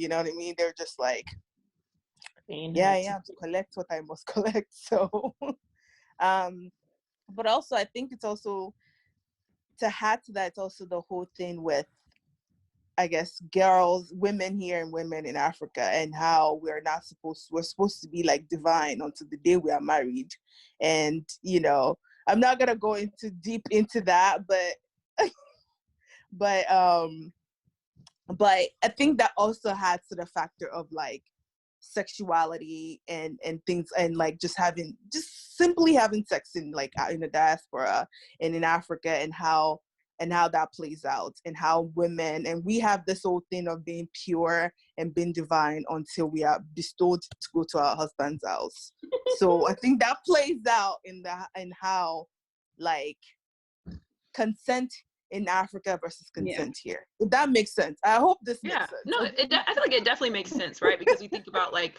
You know what I mean? They're just like, Being yeah, hurt. I am to collect what I must collect. So, but also I think it's also, to add to that, it's also the whole thing with, I guess, women here and women in Africa, and how we're supposed to be like divine until the day we are married. And, you know, I'm not going to go deep into that, but I think that also adds to the factor of like sexuality and things, and like just simply having sex in like in the diaspora and in Africa, and how that plays out, and how women, and we have this whole thing of being pure and being divine until we are bestowed to go to our husband's house. So I think that plays out in how like consent in Africa versus consent here. If that makes sense. I hope this makes sense. No, I feel like it definitely makes sense, right? Because we think about like,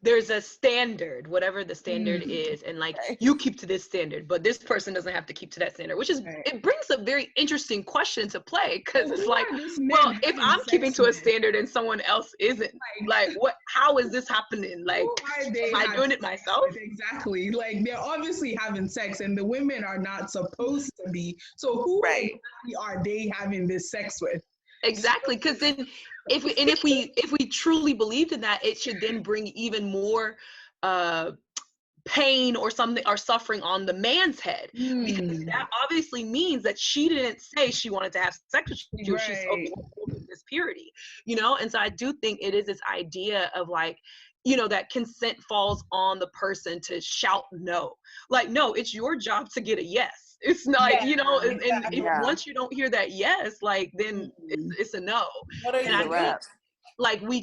there's a standard, whatever the standard is, and like you keep to this standard, but this person doesn't have to keep to that standard, which is, it brings a very interesting question into play, because it's like, well, if I'm keeping to a standard and someone else isn't, like how is this happening? Like, am I doing it myself? Exactly. Like, they're obviously having sex and the women are not supposed to be. So who exactly are they having this sex with? Exactly, because then if we truly believed in that, it should then bring even more pain or something, or suffering on the man's head, because that obviously means that she didn't say she wanted to have sex with you. She's holding this purity, you know. And so I do think it is this idea of like, you know, that consent falls on the person to shout no. Like, no, it's your job to get a yes. It's not, you know, and if once you don't hear that yes, like, then it's a no. And I think, like, we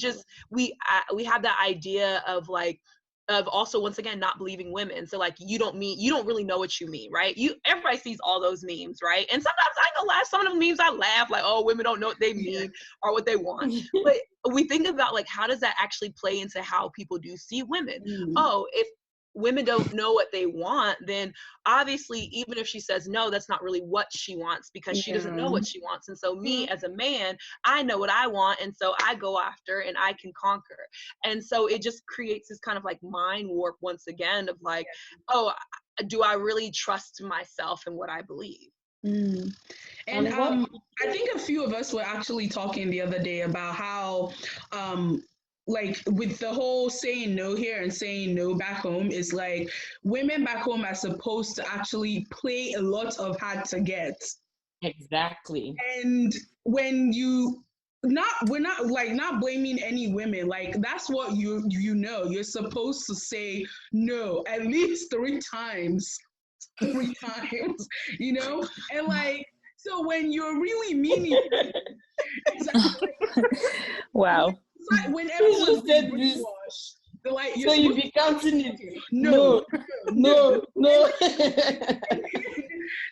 have that idea of like, of also, once again, not believing women. So like, you don't really know what you mean, right? Everybody sees all those memes, right? And sometimes I go laugh, some of the memes I laugh, like, oh, women don't know what they mean or what they want. But we think about like, how does that actually play into how people do see women? Oh, if women don't know what they want, then obviously, even if she says no, that's not really what she wants, because she doesn't know what she wants. And so me as a man, I know what I want, and so I go after and I can conquer. And so it just creates this kind of like mind warp once again of like, oh, do I really trust myself and what I believe? And I think a few of us were actually talking the other day about how like, with the whole saying no here and saying no back home, is like, women back home are supposed to actually play a lot of hard to get. Exactly. And when we're not blaming any women, like, that's what you know, you're supposed to say no at least three times, you know. And like, so when you're really meaning exactly, wow. When everyone said this, like, so you be counting it. No.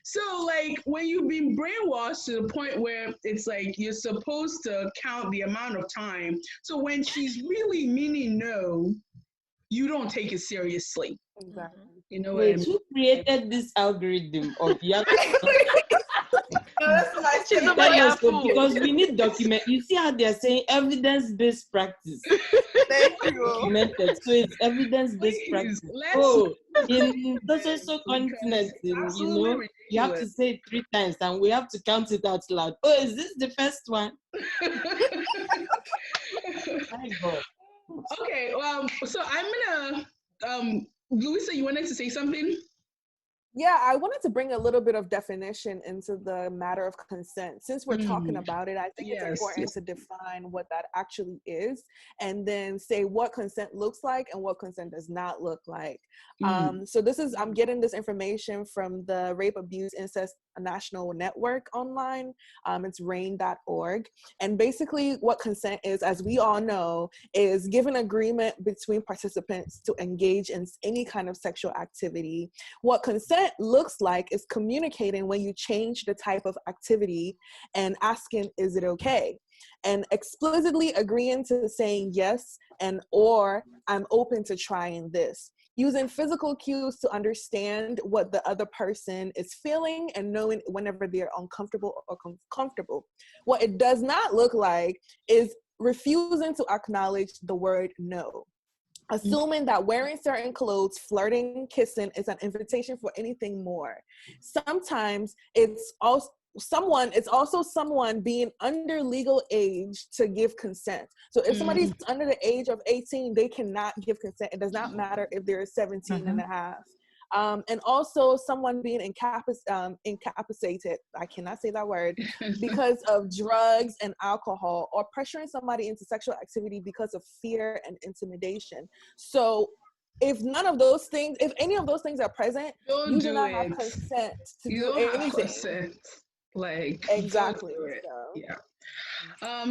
So like, when you've been brainwashed to the point where it's like you're supposed to count the amount of time, so when she's really meaning no, you don't take it seriously. Exactly. You know, wait, who created this algorithm of because we need document. You see how they're saying evidence-based practice. Thank you. Documented. So it's evidence-based practice. In those continents, you know, you have to say it 3 times, and we have to count it out loud. Oh, is this the first one? My God. Okay. So I'm gonna. Louisa, you wanted to say something? Yeah, I wanted to bring a little bit of definition into the matter of consent. Since we're talking about it, I think it's important to define what that actually is, and then say what consent looks like and what consent does not look like. So I'm getting this information from the Rape, Abuse, Incest National Network online. It's RAIN.org. And basically what consent is, as we all know, is given agreement between participants to engage in any kind of sexual activity. What consent looks like is communicating when you change the type of activity and asking, is it okay? And explicitly agreeing to saying yes or I'm open to trying this. Using physical cues to understand what the other person is feeling and knowing whenever they're uncomfortable or comfortable. What it does not look like is refusing to acknowledge the word no, assuming that wearing certain clothes, flirting, kissing is an invitation for anything more. Sometimes it's also someone being under legal age to give consent. So if somebody's under the age of 18, they cannot give consent. It does not matter if they're 17 and a half. And also someone being incapacitated, I cannot say that word, because of drugs and alcohol, or pressuring somebody into sexual activity because of fear and intimidation. So if none of those things, if any of those things are present, you do not have consent to do anything. Like, exactly. Yeah.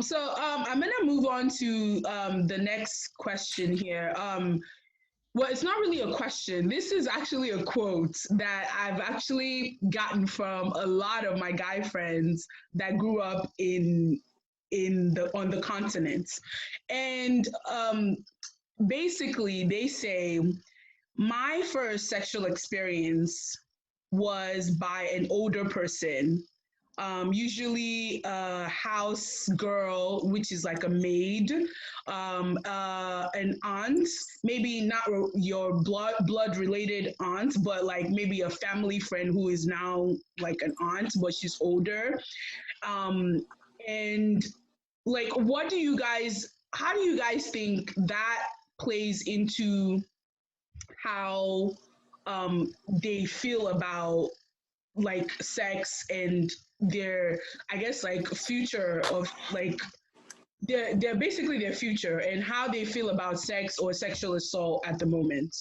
So I'm gonna move on to the next question here. Well, it's not really a question. This is actually a quote that I've actually gotten from a lot of my guy friends that grew up on the continent. And basically they say, my first sexual experience was by an older person, usually a house girl, which is like a maid, an aunt, maybe not your blood related aunt, but like maybe a family friend who is now like an aunt, but she's older. And like, how do you guys think that plays into how they feel about like sex and their, I guess, like future of like they're basically their future, and how they feel about sex or sexual assault at the moment?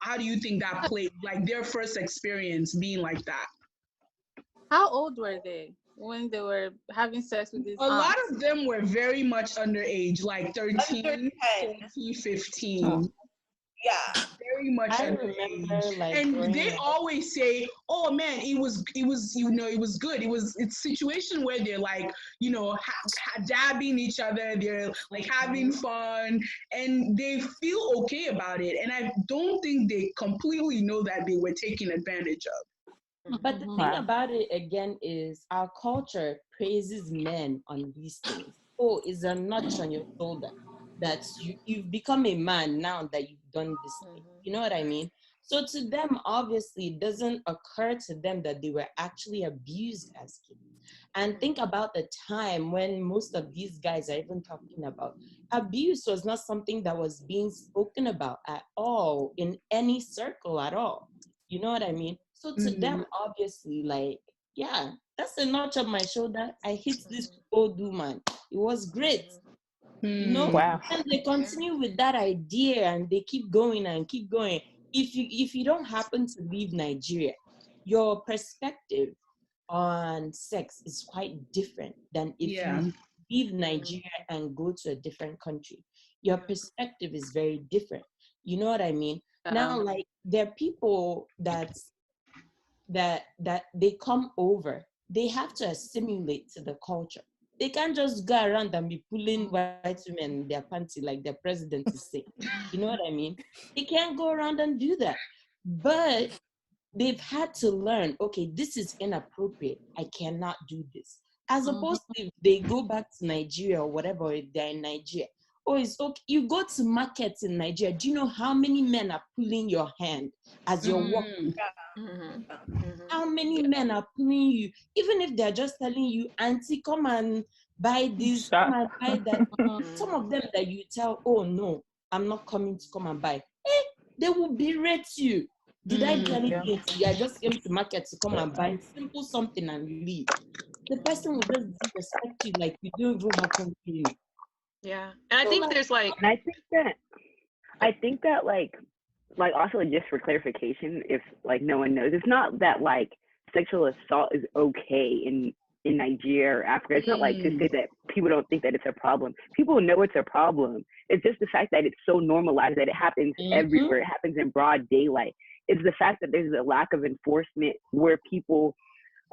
How do you think that played, like their first experience being like that? How old were they when they were having sex with these A lot of them were very much underage, like 13, 14, 15. Yeah, very much. I remember, like, and they always say, "Oh man, it was good. It's a situation where they're like, dabbing each other. They're like having fun, and they feel okay about it. And I don't think they completely know that they were taken advantage of." But the thing about it again is our culture praises men on these things. Oh, it's a notch on your shoulder that you've become a man now that you've done this thing. You know what I mean? So to them, obviously, it doesn't occur to them that they were actually abused as kids. And think about the time when most of these guys are even talking about abuse was not something that was being spoken about at all in any circle at all. You know what I mean? So to them, obviously, like, yeah, that's a notch on my shoulder. I hit this old woman. It was great. You know, and they continue with that idea and they keep going and keep going. If you don't happen to leave Nigeria, your perspective on sex is quite different than if you leave Nigeria and go to a different country. Your perspective is very different. You know what I mean? Now, like, there are people that they come over, they have to assimilate to the culture. They can't just go around and be pulling white women in their panty like their president is saying. You know what I mean? They can't go around and do that. But they've had to learn, okay, this is inappropriate. I cannot do this. As opposed to if they go back to Nigeria or whatever, if they're in Nigeria. Oh, it's okay. You go to markets in Nigeria. Do you know how many men are pulling your hand as you're walking? How many men are pulling you? Even if they're just telling you, auntie, come and buy this, come and buy that. Some of them that you tell, oh no, I'm not coming to come and buy. They will berate you. Did I do anything to you? I just came to market to come and buy simple something and leave. The person will just disrespect you like you don't even happen to you. Yeah, and I think there's like, and I think that like also just for clarification, if like no one knows, it's not that like sexual assault is okay in Nigeria or Africa. It's not like to say that people don't think that it's a problem. People know it's a problem. It's just the fact that it's so normalized that it happens everywhere. It happens in broad daylight. It's the fact that there's a lack of enforcement where people,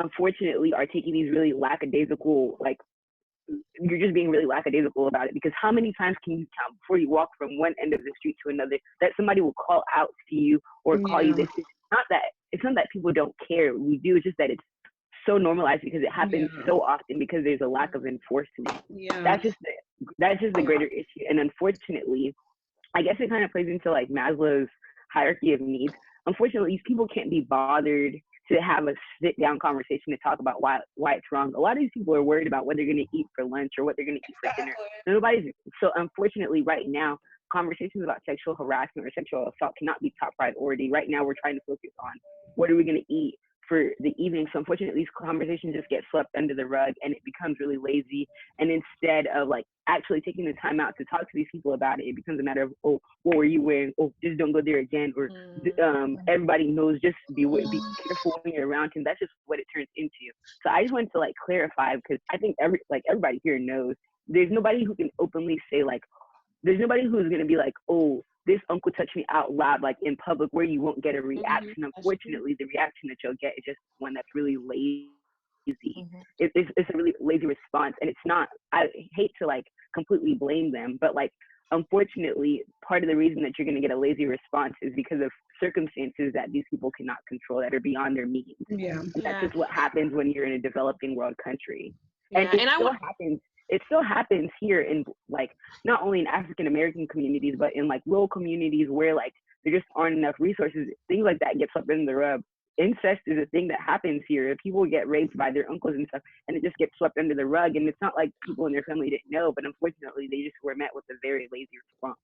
unfortunately, are taking these really lackadaisical, like, you're just being really lackadaisical about it, because how many times can you count before you walk from one end of the street to another that somebody will call out to you or call you this? It's not that people don't care. We do. It's just that it's so normalized because it happens so often because there's a lack of enforcement. That's just the greater issue. And unfortunately, I guess it kind of plays into like Maslow's hierarchy of needs. Unfortunately, these people can't be bothered to have a sit down conversation to talk about why it's wrong. A lot of these people are worried about what they're going to eat for lunch or what they're going to eat for dinner. So unfortunately right now, conversations about sexual harassment or sexual assault cannot be top priority. Right now, we're trying to focus on what are we going to eat for the evening. So unfortunately, these conversations just get swept under the rug and it becomes really lazy. And instead of like actually taking the time out to talk to these people about it, it becomes a matter of, oh, what were you wearing? Oh, just don't go there again. Or everybody knows, just be careful when you're around him. That's just what it turns into. So I just wanted to like clarify, because I think everybody here knows there's nobody who can openly say like, there's nobody who's going to be like, oh, this uncle touched me out loud, like in public, where you won't get a reaction. Unfortunately, the reaction that you'll get is just one that's really lazy. It's a really lazy response. And it's not, I hate to like completely blame them, but like, unfortunately, part of the reason that you're going to get a lazy response is because of circumstances that these people cannot control, that are beyond their means. And that's just what happens when you're in a developing world country. And it still happens here in like, not only in African American communities, but in like rural communities where like there just aren't enough resources. Things like that get swept under the rug. Incest is a thing that happens here. People get raped by their uncles and stuff, and it just gets swept under the rug. And it's not like people in their family didn't know, but unfortunately they just were met with a very lazy response.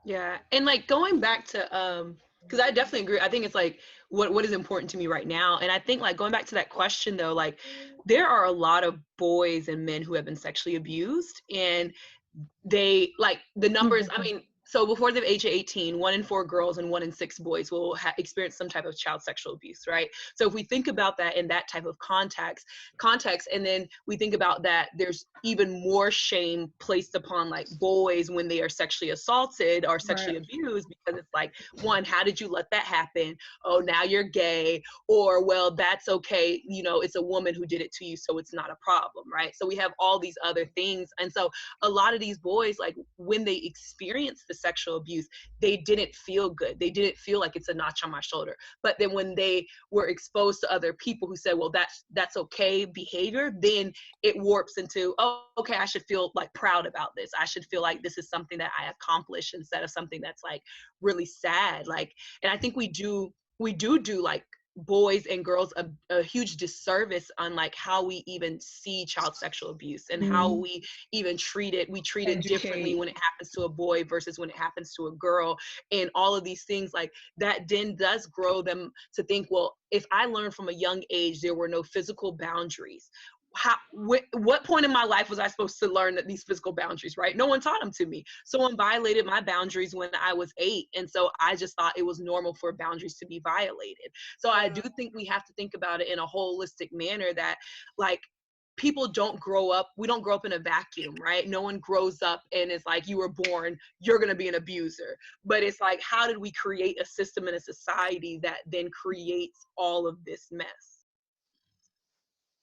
Yeah, and like going back to because I definitely agree. I think it's like what is important to me right now. And I think like going back to that question though, like there are a lot of boys and men who have been sexually abused, and they like the numbers, I mean, so before the age of 18, 1 in 4 girls and 1 in 6 boys will experience some type of child sexual abuse, right? So if we think about that in that type of context, and then we think about that, there's even more shame placed upon like boys when they are sexually assaulted or sexually abused, because it's like, one, how did you let that happen? Oh, now you're gay, or well, that's okay, you know, it's a woman who did it to you, so it's not a problem, right? So we have all these other things. And so a lot of these boys, like when they experience the sexual abuse, they didn't feel good. They didn't feel like it's a notch on my shoulder. But then when they were exposed to other people who said, well, that's okay behavior, then it warps into, oh, okay, I should feel like proud about this. I should feel like this is something that I accomplished instead of something that's like really sad. Like, and I think we do like boys and girls a huge disservice on like how we even see child sexual abuse and how we even treat it. We treat it differently when it happens to a boy versus when it happens to a girl, and all of these things like that then does grow them to think, well, if I learned from a young age there were no physical boundaries, what point in my life was I supposed to learn that these physical boundaries, right? No one taught them to me. Someone violated my boundaries when I was 8. And so I just thought it was normal for boundaries to be violated. So I do think we have to think about it in a holistic manner, that like people don't grow up, we don't grow up in a vacuum, right? No one grows up and it's like, you were born, you're going to be an abuser. But it's like, how did we create a system and a society that then creates all of this mess?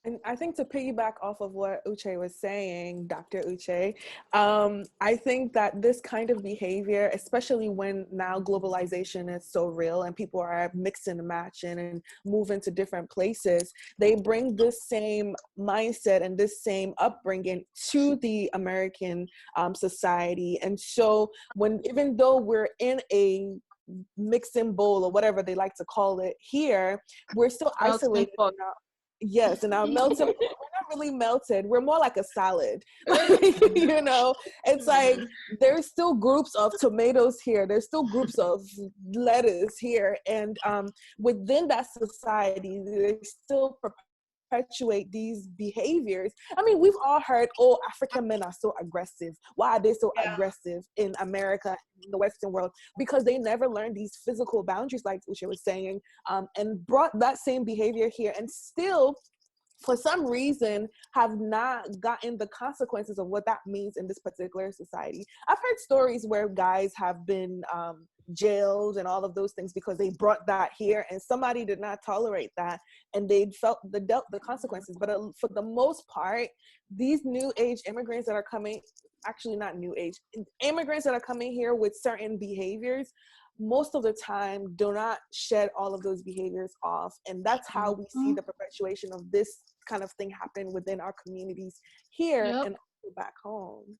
And I think to piggyback off of what Uche was saying, Dr. Uche, I think that this kind of behavior, especially when now globalization is so real and people are mixing and matching and moving to different places, they bring this same mindset and this same upbringing to the American society. And so even though we're in a mixing bowl or whatever they like to call it here, we're still isolated. Yes, and our melted, we're not really melted. We're more like a salad. You know, it's like there's still groups of tomatoes here. There's still groups of lettuce here. And within that society, they still perpetuate these behaviors. I mean, we've all heard, oh, African men are so aggressive. Why are they so aggressive in America, in the Western world? Because they never learned these physical boundaries, like Uche was saying, and brought that same behavior here, and still, for some reason, have not gotten the consequences of what that means in this particular society. I've heard stories where guys have been jailed and all of those things because they brought that here and somebody did not tolerate that and they dealt the consequences. But for the most part, these new age immigrants that are coming, actually not new age, immigrants that are coming here with certain behaviors, most of the time do not shed all of those behaviors off. And that's how we see the perpetuation of this kind of thing happen within our communities here and also back home.